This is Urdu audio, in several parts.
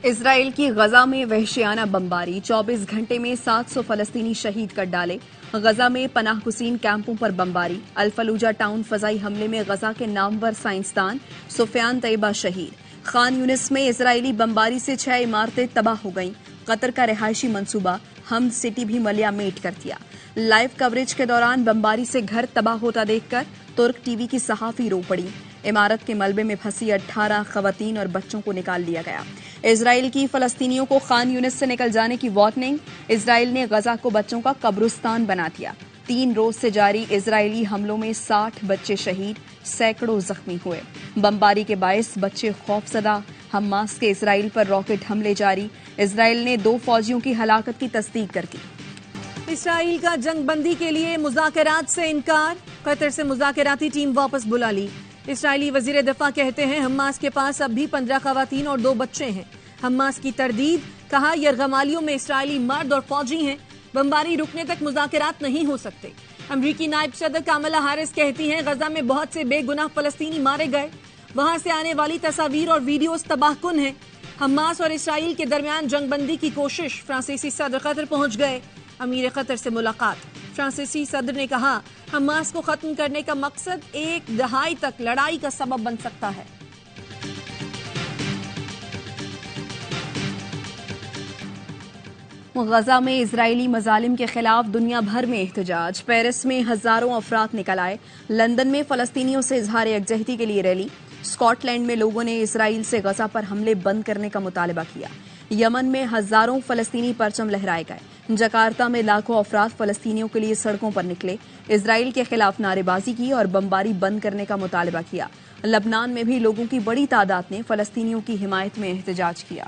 اسرائیل کی غزہ میں وحشیانہ بمباری، 24 گھنٹے میں 700 فلسطینی شہید کر ڈالے۔ غزہ میں پناہ گزین کیمپوں پر بمباری، الفلوجہ ٹاؤن فضائی حملے میں غزہ کے نامور سائنسدان سفیان طیبہ شہید۔ خان یونس میں اسرائیلی بمباری سے 6 عمارتیں تباہ ہو گئیں۔ قطر کا رہائشی منصوبہ حمد سٹی بھی ملیا میٹ کر دیا۔ لائیو کوریج کے دوران بمباری سے گھر تباہ ہوتا دیکھ کر ترک ٹی وی کی صحافی رو پڑی۔ عمارت کے ملبے میں پھنسی 18 خواتین اور بچوں کو نکال لیا گیا۔ اسرائیل کی فلسطینیوں کو خان یونس سے نکل جانے کی وارننگ، اسرائیل نے غزہ کو بچوں کا قبرستان بنا دیا۔ 3 روز سے جاری اسرائیلی حملوں میں 60 بچے شہید، سینکڑوں زخمی ہوئے۔ بمباری کے باعث بچے خوف زدہ، حماس کے اسرائیل پر راکٹ حملے جاری، اسرائیل نے 2 فوجیوں کی ہلاکت کی تصدیق کر دی۔ اسرائیل کا جنگ بندی کے لیے مذاکرات سے انکار، قطر سے مذاکراتی ٹیم واپس بلا لی۔ اسرائیلی وزیر دفاع کہتے ہیں حماس کے پاس اب بھی 15 خواتین اور 2 بچے ہیں۔ حماس کی تردید، کہا یرغمالیوں میں اسرائیلی مرد اور فوجی ہیں، بمباری رکنے تک مذاکرات نہیں ہو سکتے۔ امریکی نائب صدر کاملا ہیرس کہتی ہیں غزہ میں بہت سے بے گناہ فلسطینی مارے گئے، وہاں سے آنے والی تصاویر اور ویڈیوز تباہ کن ہیں۔ حماس اور اسرائیل کے درمیان جنگ بندی کی کوشش، فرانسیسی صدر قطر پہنچ گئے، امیر قطر سے ملاقات۔ فرانسیسی صدر نے کہا حماس کو ختم کرنے کا مقصد 1 دہائی تک لڑائی کا سبب بن سکتا ہے۔ غزہ میں اسرائیلی مظالم کے خلاف دنیا بھر میں احتجاج، پیرس میں ہزاروں افراد نکل آئے، لندن میں فلسطینیوں سے اظہار یکجہتی کے لیے ریلی، اسکاٹ لینڈ میں لوگوں نے اسرائیل سے غزہ پر حملے بند کرنے کا مطالبہ کیا، یمن میں ہزاروں فلسطینی پرچم لہرائے گئے، جکارتہ میں لاکھوں افراد فلسطینیوں کے لیے سڑکوں پر نکلے، اسرائیل کے خلاف نعرے بازی کی اور بمباری بند کرنے کا مطالبہ کیا۔ لبنان میں بھی لوگوں کی بڑی تعداد نے فلسطینیوں کی حمایت میں احتجاج کیا۔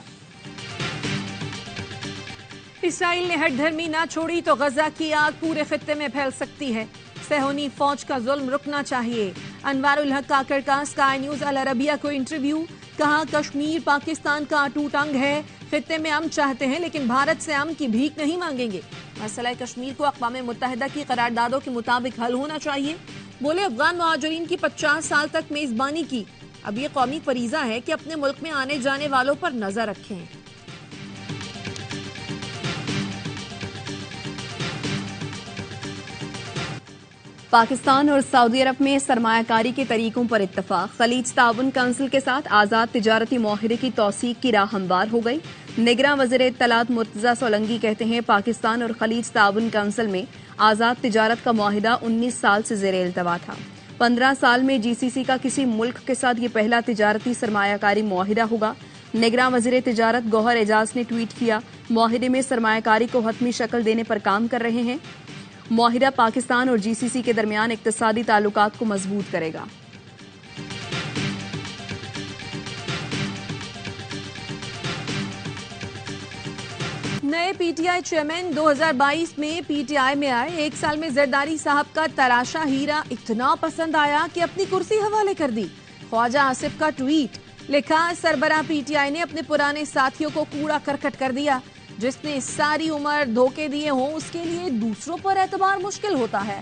اسرائیل نے ہٹ دھرمی نہ چھوڑی تو غزہ کی آگ پورے خطے میں پھیل سکتی ہے، صہیونی فوج کا ظلم رکنا چاہیے۔ انوار الحق کاکڑ کا اسکائی نیوز العربیہ کو انٹرویو، کہا کشمیر پاکستان کا اٹوٹ انگ ہے، خطے میں امن چاہتے ہیں لیکن بھارت سے امن کی بھیک نہیں مانگیں گے۔ مسئلہ کشمیر کو اقوام متحدہ کی قراردادوں کے مطابق حل ہونا چاہیے، بولے افغان مہاجرین کی 50 سال تک میزبانی کی، اب یہ قومی فریضہ ہے کہ اپنے ملک میں آنے جانے والوں پر نظر رکھیں۔ پاکستان اور سعودی عرب میں سرمایہ کاری کے طریقوں پر اتفاق، خلیج تعاون کونسل کے ساتھ آزاد تجارتی معاہدے کی توثیق کی راہ ہموار ہو گئی۔ نگراں وزیر اطلاعات مرتضی سولنگی کہتے ہیں پاکستان اور خلیج تعاون کونسل میں آزاد تجارت کا معاہدہ 19 سال سے زیر التوا تھا۔ 15 سال میں جی سی سی کا کسی ملک کے ساتھ یہ پہلا تجارتی سرمایہ کاری معاہدہ ہوگا۔ نگراں وزیر تجارت گوہر اعجاز نے ٹویٹ کیا، معاہدے میں سرمایہ کاری کو حتمی شکل دینے پر کام کر رہے ہیں۔ معاہدہ پاکستان اور جی سی سی کے درمیان اقتصادی تعلقات کو مضبوط کرے گا۔ نئے پی ٹی آئی چیئرمین 2022 میں پی ٹی آئی میں آئے، 1 سال میں زرداری صاحب کا تراشا ہیرا اتنا پسند آیا کہ اپنی کرسی حوالے کر دی۔ خواجہ آصف کا ٹویٹ، لکھا سربراہ پی ٹی آئی نے اپنے پرانے ساتھیوں کو کوڑا کرکٹ کر دیا، جس نے ساری عمر دھوکے دیے ہوں اس کے لیے دوسروں پر اعتبار مشکل ہوتا ہے۔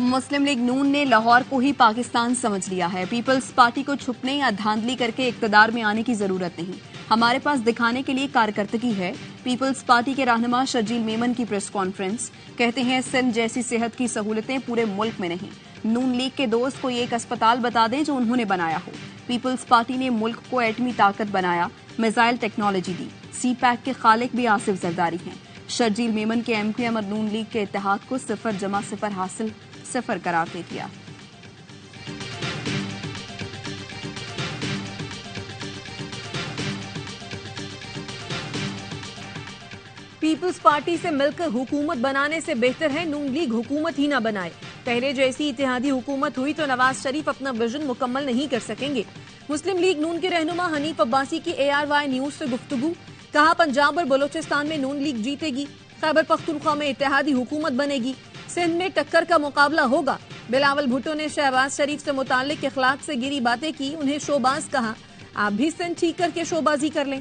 مسلم لیگ نون نے لاہور کو ہی پاکستان سمجھ لیا ہے، پیپلز پارٹی کو چھپنے یا دھاندلی کر کے اقتدار میں آنے کی ضرورت نہیں، ہمارے پاس دکھانے کے لیے کارکردگی ہے۔ پیپلز پارٹی کے رہنما شرجیل میمن کی پریس کانفرنس، کہتے ہیں سندھ جیسی صحت کی سہولتیں پورے ملک میں نہیں، نون لیگ کے دوست کوئی ایک اسپتال بتا دیں جو انہوں نے بنایا ہو۔ پیپلز پارٹی نے ملک کو ایٹمی طاقت بنایا، میزائل ٹیکنالوجی دی، سی پیک کے خالق بھی آصف زرداری ہیں۔ شرجیل میمن کے ایم کیو ایم اور نون لیگ کے اتحاد کو 0 حاصل 0 قرار دے دیا۔ پیپلز پارٹی سے مل کر حکومت بنانے سے بہتر ہے نون لیگ حکومت ہی نہ بنائے، پہلے جیسی اتحادی حکومت ہوئی تو نواز شریف اپنا ویژن مکمل نہیں کر سکیں گے۔ مسلم لیگ نون کے رہنما حنیف عباسی کی ARY نیوز سے گفتگو، کہا پنجاب اور بلوچستان میں نون لیگ جیتے گی، خیبر پختونخوا میں اتحادی حکومت بنے گی، سندھ میں ٹکر کا مقابلہ ہوگا۔ بلاول بھٹو نے شہباز شریف سے متعلق اخلاق سے گری باتیں کی، انہیں شوباز کہا، آپ بھی سندھ ٹھیک کر کے شوبازی کر لیں۔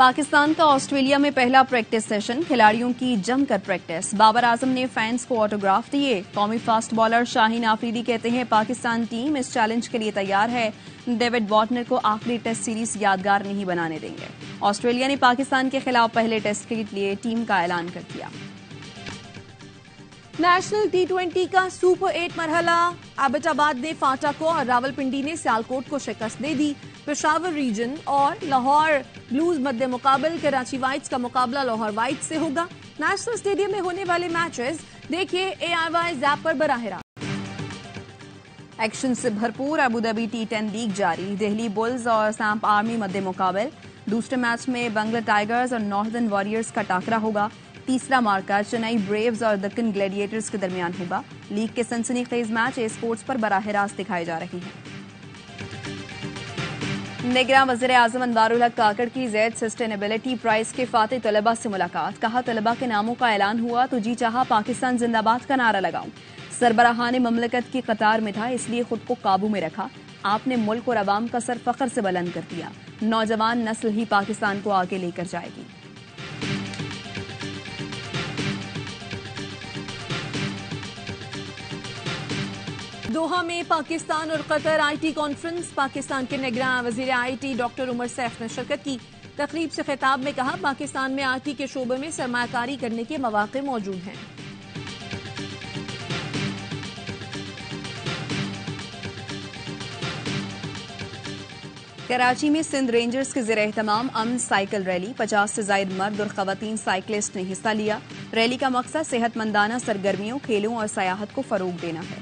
پاکستان کا آسٹریلیا میں پہلا پریکٹس سیشن، کھلاڑیوں کی جم کر پریکٹس۔ بابر اعظم نے فینس کو آٹوگراف دیے۔ قومی فاسٹ بالر شاہین آفریدی کہتے ہیں پاکستان ٹیم اس چیلنج کے لیے تیار ہے، ڈیوڈ وارنر کو آخری ٹیسٹ سیریز یادگار نہیں بنانے دیں گے۔ آسٹریلیا نے پاکستان کے خلاف پہلے ٹیسٹ کے لیے ٹیم کا اعلان کر دیا۔ نیشنل ٹی20 کا سپر 8 مرحلہ، ایبٹ آباد نے فاٹا کو اور راولپنڈی نے سیالکوٹ کو شکست دے دی۔ پشاور ریجن اور لاہور بلوز مد مقابل، کراچی وائٹس کا مقابلہ لاہور وائٹس سے ہوگا۔ نیشنل اسٹیڈیم میں ہونے والے میچز دیکھیے AIY زیپ پر براہ راست۔ ایکشن سے بھرپور ابوظہبی T10 لیگ جاری، دہلی بلز اور سامپ آرمی مد مقابل۔ دوسرے میچ میں بنگلہ ٹائیگرز اور ناردرن واریئرز کا ٹاکرا ہوگا۔ تیسرا مارکا چنئی بریوز اور دکن گلیڈیٹرز کے درمیان ہوگا۔ لیگ کے سنسنی خیز میچ اے اسپورٹس پر براہ راست دکھائے جا رہے ہیں۔ نگراں وزیر اعظم انوار الحق کاکڑ کی زید سسٹینیبلٹی پرائز کے فاتح طلباء سے ملاقات، کہا طلباء کے ناموں کا اعلان ہوا تو جی چاہا پاکستان زندہ باد کا نعرہ لگاؤں۔ سربراہان مملکت کی قطار میں تھا، اس لیے خود کو قابو میں رکھا۔ آپ نے ملک اور عوام کا سر فخر سے بلند کر دیا۔ نوجوان نسل ہی پاکستان کو آگے لے کر جائے گی۔ دوحہ میں پاکستان اور قطر IT کانفرنس، پاکستان کے نگراں وزیر IT ڈاکٹر عمر سیف نے شرکت کی۔ تقریب سے خطاب میں کہا پاکستان میں IT کے شعبے میں سرمایہ کاری کرنے کے مواقع موجود ہیں۔ کراچی میں سندھ رینجرز کے زیر اہتمام امن سائیکل ریلی، 50 سے زائد مرد اور خواتین سائیکلسٹ نے حصہ لیا۔ ریلی کا مقصد صحت مندانہ سرگرمیوں، کھیلوں اور سیاحت کو فروغ دینا ہے۔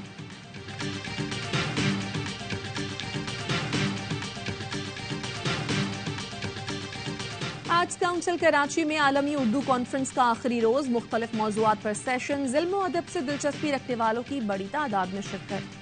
آرٹس کونسل کراچی میں عالمی اردو کانفرنس کا آخری روز، مختلف موضوعات پر سیشن، علم و ادب سے دلچسپی رکھنے والوں کی بڑی تعداد میں شرکت۔